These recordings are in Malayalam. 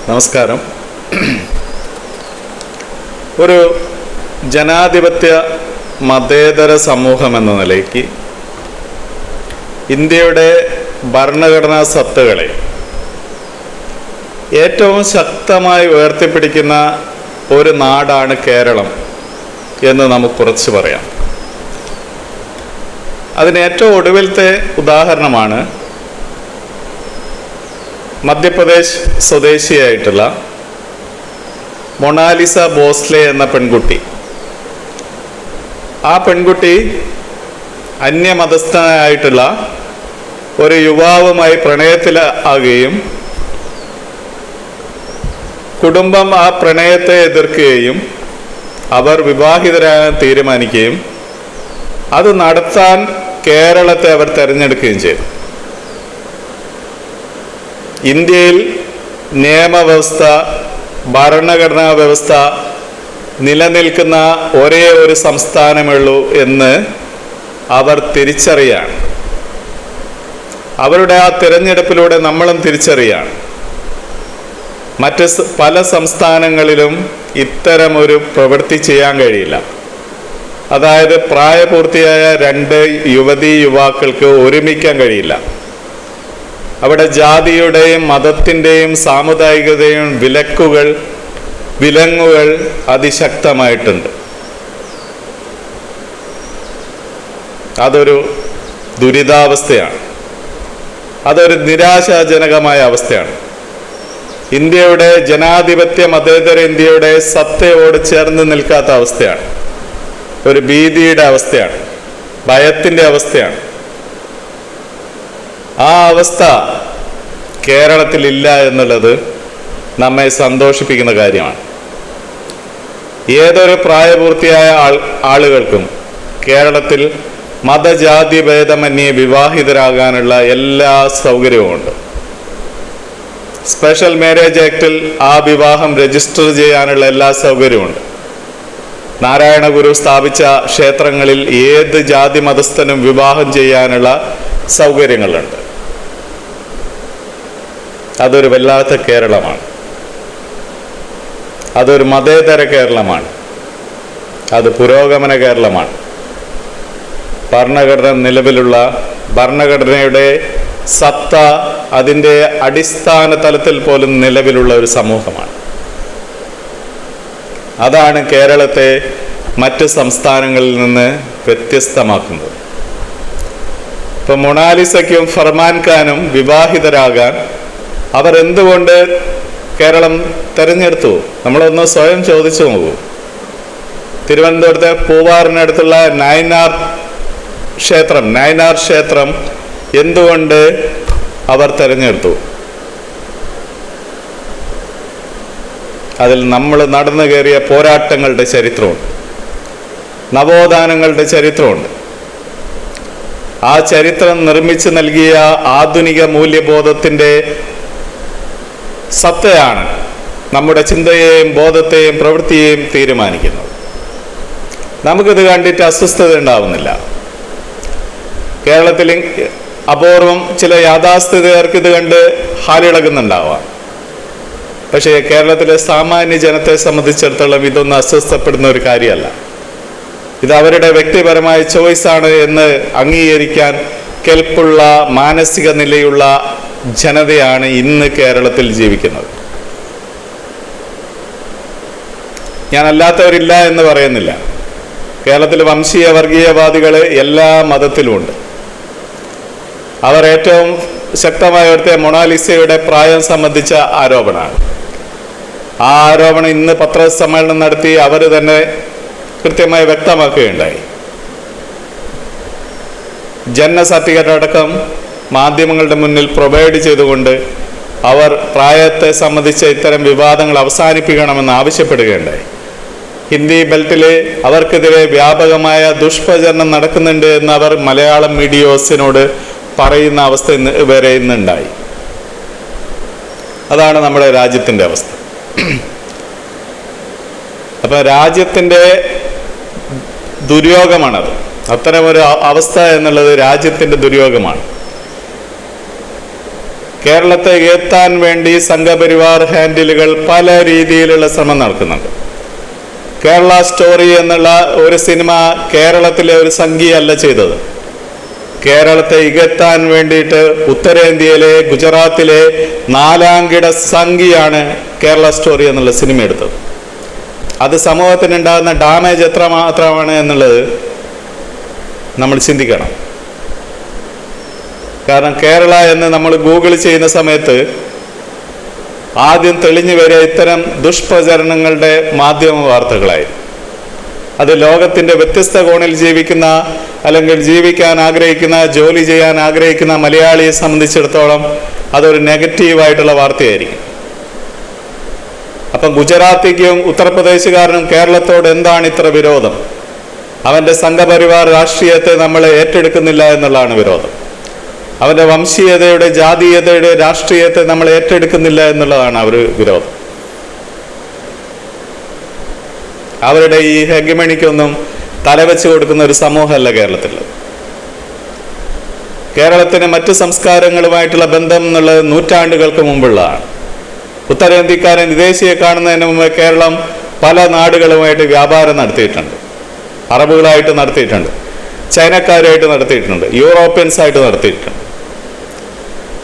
നമസ്കാരം. ഒരു ജനാധിപത്യ മതേതര സമൂഹം എന്ന നിലയ്ക്ക് ഇന്ത്യയുടെ ഭരണഘടനാ സത്തകളെ ഏറ്റവും ശക്തമായി ഉയർത്തിപ്പിടിക്കുന്ന ഒരു നാടാണ് കേരളം എന്ന് നമുക്ക് കുറച്ച് പറയാം. അതിന് ഏറ്റവും ഒടുവിലത്തെ ഉദാഹരണമാണ് മധ്യപ്രദേശ് സ്വദേശിയായിട്ടുള്ള മൊണാലിസ ഭോസ്ലെ എന്ന പെൺകുട്ടി. ആ പെൺകുട്ടി അന്യമതസ്ഥനായിട്ടുള്ള ഒരു യുവാവുമായി പ്രണയത്തിലാകുകയും കുടുംബം ആ പ്രണയത്തെ എതിർക്കുകയും അവർ വിവാഹിതരാകാൻ തീരുമാനിക്കുകയും അത് നടത്താൻ കേരളത്തെ അവർ തിരഞ്ഞെടുക്കുകയും ചെയ്തു. ഇന്ത്യയിൽ നിയമവ്യവസ്ഥ, ഭരണഘടനാ വ്യവസ്ഥ നിലനിൽക്കുന്ന ഒരേ ഒരു സംസ്ഥാനമുള്ളൂ എന്ന് അവർ തിരിച്ചറിയാണ്. അവരുടെ ആ തിരഞ്ഞെടുപ്പിലൂടെ നമ്മളും തിരിച്ചറിയാണ്. മറ്റ് പല സംസ്ഥാനങ്ങളിലും ഇത്തരമൊരു പ്രവൃത്തി ചെയ്യാൻ കഴിയില്ല. അതായത് പ്രായപൂർത്തിയായ 2 യുവക്കൾക്ക് ഒരുമിക്കാൻ കഴിയില്ല. അവിടെ ജാതിയുടെയും മതത്തിൻ്റെയും സാമുദായികതയും വിലങ്ങുകൾ അതിശക്തമായിട്ടുണ്ട്. അതൊരു ദുരിതാവസ്ഥയാണ്. അതൊരു നിരാശാജനകമായ അവസ്ഥയാണ്. ഇന്ത്യയുടെ ജനാധിപത്യ മതേതര ഇന്ത്യയുടെ സത്തയോട് ചേർന്ന് നിൽക്കാത്ത അവസ്ഥയാണ്. ഒരു ഭീതിയുടെ അവസ്ഥയാണ്, ഭയത്തിൻ്റെ അവസ്ഥയാണ്. ആ അവസ്ഥ കേരളത്തിലില്ല എന്നുള്ളത് നമ്മെ സന്തോഷിപ്പിക്കുന്ന കാര്യമാണ്. ഏതൊരു പ്രായപൂർത്തിയായ ആളുകൾക്കും കേരളത്തിൽ മതജാതി ഭേദമന്യേ വിവാഹിതരാകാനുള്ള എല്ലാ സൗകര്യവുമുണ്ട്. സ്പെഷ്യൽ മാരേജ് ആക്ടിൽ ആ വിവാഹം രജിസ്റ്റർ ചെയ്യാനുള്ള എല്ലാ സൗകര്യവുമുണ്ട്. നാരായണ ഗുരു സ്ഥാപിച്ച ക്ഷേത്രങ്ങളിൽ ഏത് ജാതി മതസ്ഥനും വിവാഹം ചെയ്യാനുള്ള സൗകര്യങ്ങളുണ്ട്. അതൊരു വല്ലാത്ത കേരളമാണ്. അതൊരു മതേതര കേരളമാണ്. അത് പുരോഗമന കേരളമാണ്. ഭരണഘടന നിലവിലുള്ള ഭരണഘടനയുടെ സത്ത അതിൻ്റെ അടിസ്ഥാന തലത്തിൽ പോലും നിലവിലുള്ള ഒരു സമൂഹമാണ്. അതാണ് കേരളത്തെ മറ്റ് സംസ്ഥാനങ്ങളിൽ നിന്ന് വ്യത്യസ്തമാക്കുന്നത്. ഇപ്പം മൊണാലിസയ്ക്കും ഫർമാൻ ഖാനും വിവാഹിതരാകാൻ അവരെന്തുകൊണ്ട് കേരളം തിരഞ്ഞെടുത്തു? നമ്മളൊന്ന് സ്വയം ചോദിച്ചു നോക്കൂ. തിരുവനന്തപുരത്തെ പൂവാറിനടുത്തുള്ള നയനാർ ക്ഷേത്രം എന്തുകൊണ്ട് അവർ തിരഞ്ഞെടുത്തു? അതിൽ നമ്മൾ നടന്നു കയറിയ പോരാട്ടങ്ങളുടെ ചരിത്രമുണ്ട്, നവോത്ഥാനങ്ങളുടെ ചരിത്രമുണ്ട്. ആ ചരിത്രം നിർമ്മിച്ചു നൽകിയ ആധുനിക മൂല്യബോധത്തിൻ്റെ സത്തയാണ് നമ്മുടെ ചിന്തയെയും ബോധത്തെയും പ്രവൃത്തിയെയും തീരുമാനിക്കുന്നത്. നമുക്കിത് കണ്ടിട്ട് അസ്വസ്ഥത ഉണ്ടാവുന്നില്ല. കേരളത്തിൽ അപൂർവം ചില യാഥാസ്ഥിതികർക്ക് ഇത് കണ്ട് ഹാലിളകുന്നുണ്ടാവാം. പക്ഷേ കേരളത്തിലെ സാമാന്യ ജനത്തെ സംബന്ധിച്ചിടത്തോളം ഇതൊന്നും അസ്വസ്ഥപ്പെടുന്ന ഒരു കാര്യമല്ല. ഇത് അവരുടെ വ്യക്തിപരമായ ചോയ്സാണ് എന്ന് അംഗീകരിക്കാൻ കെൽപ്പുള്ള മാനസിക നിലയുള്ള ജനതയാണ് ഇന്ന് കേരളത്തിൽ ജീവിക്കുന്നത്. ഞാൻ അല്ലാത്തവരില്ല എന്ന് പറയുന്നില്ല. കേരളത്തിൽ വംശീയ വർഗീയവാദികൾ എല്ലാ മതത്തിലുമുണ്ട്. അവർ ഏറ്റവും ശക്തമായി ഉയർത്തിയ മൊണാലിസയുടെ പ്രായം സംബന്ധിച്ച ആരോപണമാണ്. ആ ആരോപണം ഇന്ന് പത്രസമ്മേളനം നടത്തി അവർ തന്നെ കൃത്യമായി വ്യക്തമാക്കുകയുണ്ടായി. ജനന സർട്ടിഫിക്കറ്റ് അടക്കം മാധ്യമങ്ങളുടെ മുന്നിൽ പ്രൊവൈഡ് ചെയ്തുകൊണ്ട് അവർ പ്രായത്തെ സംബന്ധിച്ച ഇത്തരം വിവാദങ്ങൾ അവസാനിപ്പിക്കണമെന്ന് ആവശ്യപ്പെടുകയുണ്ടായി. ഹിന്ദി ബെൽറ്റിൽ അവർക്കെതിരെ വ്യാപകമായ ദുഷ്പ്രചരണം നടക്കുന്നുണ്ട് എന്ന് അവർ മലയാളം മീഡിയോസിനോട് പറയുന്ന അവസ്ഥ വരെ ഇന്നുണ്ടായി. അതാണ് നമ്മുടെ രാജ്യത്തിൻ്റെ അവസ്ഥ. അപ്പം രാജ്യത്തിൻ്റെ ദുര്യോഗമാണത്. അത്തരമൊരു അവസ്ഥ എന്നുള്ളത് രാജ്യത്തിൻ്റെ ദുര്യോഗമാണ്. കേരളത്തെ എത്താൻ വേണ്ടി സംഘപരിവാർ ഹാൻഡിലുകൾ പല രീതിയിലുള്ള ശ്രമം നടക്കുന്നുണ്ട്. കേരള സ്റ്റോറി എന്നുള്ള ഒരു സിനിമ കേരളത്തിലെ ഒരു സംഘിയല്ല ചെയ്തത്. കേരളത്തെ ഇകത്താൻ വേണ്ടിയിട്ട് ഉത്തരേന്ത്യയിലെ ഗുജറാത്തിലെ നാലാംകിട സംഘിയാണ് കേരള സ്റ്റോറി എന്നുള്ള സിനിമ എടുത്തത്. അത് സമൂഹത്തിനുണ്ടാകുന്ന ഡാമേജ് എത്രമാത്രമാണ് എന്നുള്ളത് നമ്മൾ ചിന്തിക്കണം. കാരണം കേരള എന്ന് നമ്മൾ ഗൂഗിൾ ചെയ്യുന്ന സമയത്ത് ആദ്യം തെളിഞ്ഞു വരിക ഇത്തരം ദുഷ്പ്രചരണങ്ങളുടെ മാധ്യമ വാർത്തകളായി. അത് ലോകത്തിൻ്റെ വ്യത്യസ്ത കോണിൽ ജീവിക്കുന്ന അല്ലെങ്കിൽ ജീവിക്കാൻ ആഗ്രഹിക്കുന്ന, ജോലി ചെയ്യാൻ ആഗ്രഹിക്കുന്ന മലയാളിയെ സംബന്ധിച്ചിടത്തോളം അതൊരു നെഗറ്റീവായിട്ടുള്ള വാർത്തയായിരിക്കും. അപ്പം ഗുജറാത്തിക്കും ഉത്തർപ്രദേശുകാരനും കേരളത്തോട് എന്താണ് ഇത്ര വിരോധം? അവൻ്റെ സംഘപരിവാർ രാഷ്ട്രീയത്തെ നമ്മൾ ഏറ്റെടുക്കുന്നില്ല എന്നുള്ളതാണ് വിരോധം. അവൻ്റെ വംശീയതയുടെ, ജാതീയതയുടെ രാഷ്ട്രീയത്തെ നമ്മൾ ഏറ്റെടുക്കുന്നില്ല എന്നുള്ളതാണ് അവർ വിരോധം. അവരുടെ ഈ ഹെഗമണിക്കൊന്നും തലവെച്ച് കൊടുക്കുന്ന ഒരു സമൂഹമല്ല കേരളത്തിലുള്ളത്. കേരളത്തിന് മറ്റു സംസ്കാരങ്ങളുമായിട്ടുള്ള ബന്ധം എന്നുള്ളത് നൂറ്റാണ്ടുകൾക്ക് മുമ്പുള്ളതാണ്. ഉത്തരേന്ത്യക്കാരൻ വിദേശിയെ കാണുന്നതിന് മുമ്പ് കേരളം പല നാടുകളുമായിട്ട് വ്യാപാരം നടത്തിയിട്ടുണ്ട്. അറബുകളായിട്ട് നടത്തിയിട്ടുണ്ട്, ചൈനക്കാരുമായിട്ട് നടത്തിയിട്ടുണ്ട്, യൂറോപ്യൻസായിട്ട് നടത്തിയിട്ടുണ്ട്.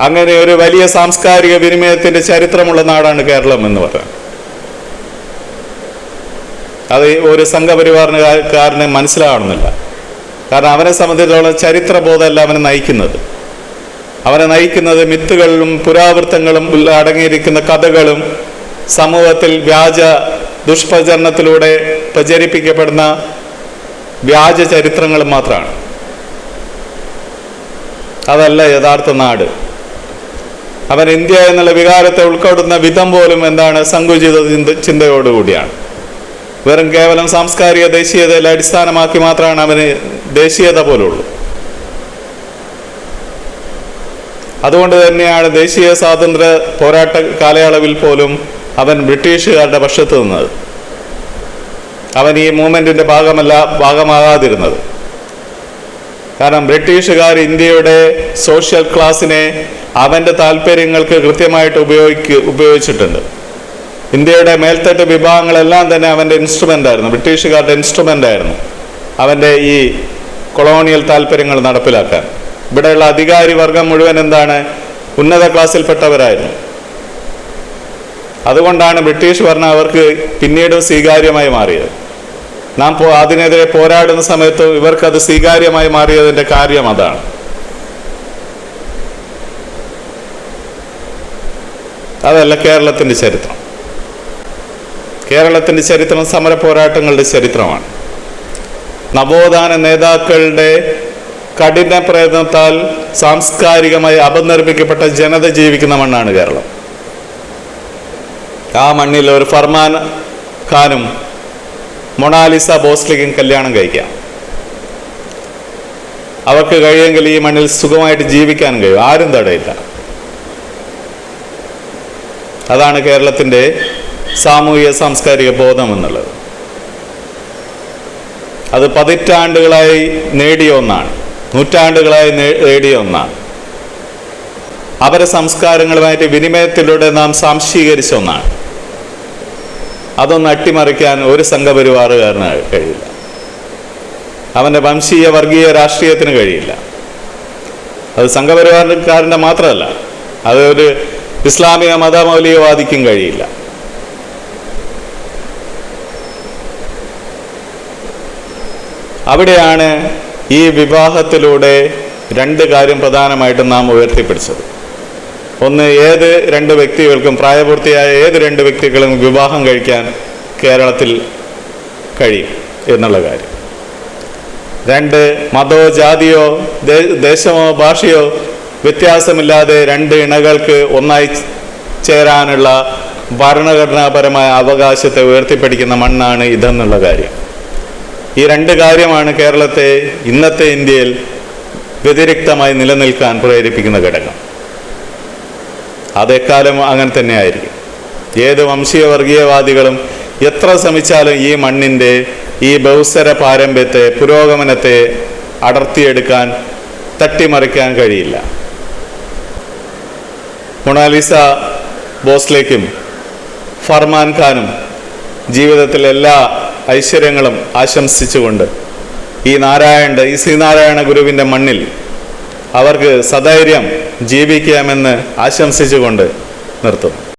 അങ്ങനെ ഒരു വലിയ സാംസ്കാരിക വിനിമയത്തിൻ്റെ ചരിത്രമുള്ള നാടാണ് കേരളം എന്ന് പറയുന്നത്. അത് ഒരു സംഘപരിവാറിനുകാരനെ മനസ്സിലാവണമെന്നില്ല. കാരണം അവനെ സംബന്ധിച്ചിടത്തോളം ചരിത്രബോധമല്ല അവനെ നയിക്കുന്നത്. അവനെ നയിക്കുന്നത് മിത്തുകളിലും പുരാവൃത്തങ്ങളും അടങ്ങിയിരിക്കുന്ന കഥകളും സമൂഹത്തിൽ വ്യാജ ദുഷ്പ്രചരണത്തിലൂടെ പ്രചരിപ്പിക്കപ്പെടുന്ന വ്യാജ ചരിത്രങ്ങളും മാത്രമാണ്. അതല്ല യഥാർത്ഥ നാട്. അവൻ ഇന്ത്യ എന്നുള്ള വികാരത്തെ ഉൾക്കൊള്ളുന്ന വിധം പോലും എന്താണ്? സങ്കുചിത ചിന്തയോടുകൂടിയാണ്. വെറും കേവലം സാംസ്കാരിക ദേശീയതയിൽ അടിസ്ഥാനമാക്കി മാത്രമാണ് അവന് ദേശീയത പോലുള്ളൂ. അതുകൊണ്ട് തന്നെയാണ് ദേശീയ സ്വാതന്ത്ര്യ പോരാട്ട കാലയളവിൽ പോലും അവൻ ബ്രിട്ടീഷുകാരുടെ പക്ഷത്ത് നിന്നത്. അവൻ ഈ മൂവ്മെൻറ്റിൻ്റെ ഭാഗമാകാതിരുന്നത്. കാരണം ബ്രിട്ടീഷുകാർ ഇന്ത്യയുടെ സോഷ്യൽ ക്ലാസിനെ അവൻ്റെ താല്പര്യങ്ങൾക്ക് കൃത്യമായിട്ട് ഉപയോഗിച്ചിട്ടുണ്ട്. ഇന്ത്യയുടെ മേൽത്തട്ട് വിഭാഗങ്ങളെല്ലാം തന്നെ അവൻ്റെ ഇൻസ്ട്രുമെൻ്റ് ആയിരുന്നു, ബ്രിട്ടീഷുകാരുടെ ഇൻസ്ട്രുമെൻ്റ് ആയിരുന്നു അവൻ്റെ ഈ കൊളോണിയൽ താല്പര്യങ്ങൾ നടപ്പിലാക്കാൻ. ഇവിടെയുള്ള അധികാരി വർഗം മുഴുവൻ എന്താണ്? ഉന്നത ക്ലാസ്സിൽപ്പെട്ടവരായിരുന്നു. അതുകൊണ്ടാണ് ബ്രിട്ടീഷ് ഭരണം അവർക്ക് പിന്നീട് സ്വീകാര്യമായി മാറിയത്. നാം അതിനെതിരെ പോരാടുന്ന സമയത്ത് ഇവർക്കത് സ്വീകാര്യമായി മാറിയതിൻ്റെ കാര്യം അതാണ്. അതല്ല കേരളത്തിൻ്റെ ചരിത്രം. കേരളത്തിൻ്റെ ചരിത്രം സമര പോരാട്ടങ്ങളുടെ ചരിത്രമാണ്. നവോത്ഥാന നേതാക്കളുടെ കഠിന പ്രയത്നത്താൽ സാംസ്കാരികമായി അപനിർമ്മിക്കപ്പെട്ട ജനത ജീവിക്കുന്ന മണ്ണാണ് കേരളം. ആ മണ്ണിൽ ഒരു ഫർമാൻ ഖാനും മൊണാലിസ ബോസ്ലിക്കും കല്യാണം കഴിക്കാം. അവർക്ക് കഴിയുമെങ്കിൽ ഈ മണ്ണിൽ സുഖമായിട്ട് ജീവിക്കാൻ കഴിയും, ആരും തടയില്ല. അതാണ് കേരളത്തിൻ്റെ സാമൂഹിക സാംസ്കാരിക ബോധം എന്നുള്ളത്. അത് പതിറ്റാണ്ടുകളായി നേടിയ ഒന്നാണ്, നൂറ്റാണ്ടുകളായി നേടിയ ഒന്നാണ്. അവരെ സംസ്കാരങ്ങളുമായിട്ട് വിനിമയത്തിലൂടെ നാം സാംശീകരിച്ച ഒന്നാണ്. അതൊന്ന് അട്ടിമറിക്കാൻ ഒരു സംഘപരിവാറുകാരന് കഴിയില്ല. അവൻ്റെ വംശീയ വർഗീയ രാഷ്ട്രീയത്തിന് കഴിയില്ല. അത് സംഘപരിവാരക്കാരൻ്റെ മാത്രമല്ല, അത് ഒരു ഇസ്ലാമിക മതമൗലികവാദിക്കും കഴിയില്ല. അവിടെയാണ് ഈ വിവാഹത്തിലൂടെ രണ്ട് കാര്യം പ്രധാനമായിട്ടും നാം ഉയർത്തിപ്പിടിച്ചത്. ഒന്ന്, ഏത് രണ്ട് വ്യക്തികൾക്കും, പ്രായപൂർത്തിയായ ഏത് രണ്ട് വ്യക്തികളും വിവാഹം കഴിക്കാൻ കേരളത്തിൽ കഴിയും എന്നുള്ള കാര്യം. രണ്ട്, മതമോ ജാതിയോ ദേശമോ ഭാഷയോ വ്യത്യാസമില്ലാതെ രണ്ട് ഇണകൾക്ക് ഒന്നായി ചേരാനുള്ള ഭരണഘടനാപരമായ അവകാശത്തെ ഉയർത്തിപ്പിടിക്കുന്ന മണ്ണാണ് ഇതെന്നുള്ള കാര്യം. ഈ രണ്ട് കാര്യമാണ് കേരളത്തെ ഇന്നത്തെ ഇന്ത്യയിൽ വ്യതിരിക്തമായി നിലനിൽക്കാൻ പ്രേരിപ്പിക്കുന്ന ഘടകം. അതെക്കാലം അങ്ങനെ തന്നെ ആയിരിക്കും. ഏത് വംശീയ വർഗീയവാദികളും എത്ര ശ്രമിച്ചാലും ഈ മണ്ണിൻ്റെ ഈ ബഹുസ്വര പാരമ്പര്യത്തെ, പുരോഗമനത്തെ അടർത്തിയെടുക്കാൻ, തട്ടിമറിക്കാൻ കഴിയില്ല. മൊണാലിസ ബോസ്ലേക്കും ഫർമാൻ ഖാനും ജീവിതത്തിൽ എല്ലാ ഐശ്വര്യങ്ങളും ആശംസിച്ചുകൊണ്ട് ഈ ശ്രീനാരായണ ഗുരുവിൻ്റെ മണ്ണിൽ അവർക്ക് സധൈര്യം ജീവിക്കാമെന്ന് ആശംസിച്ചുകൊണ്ട് നിർത്തുന്നു.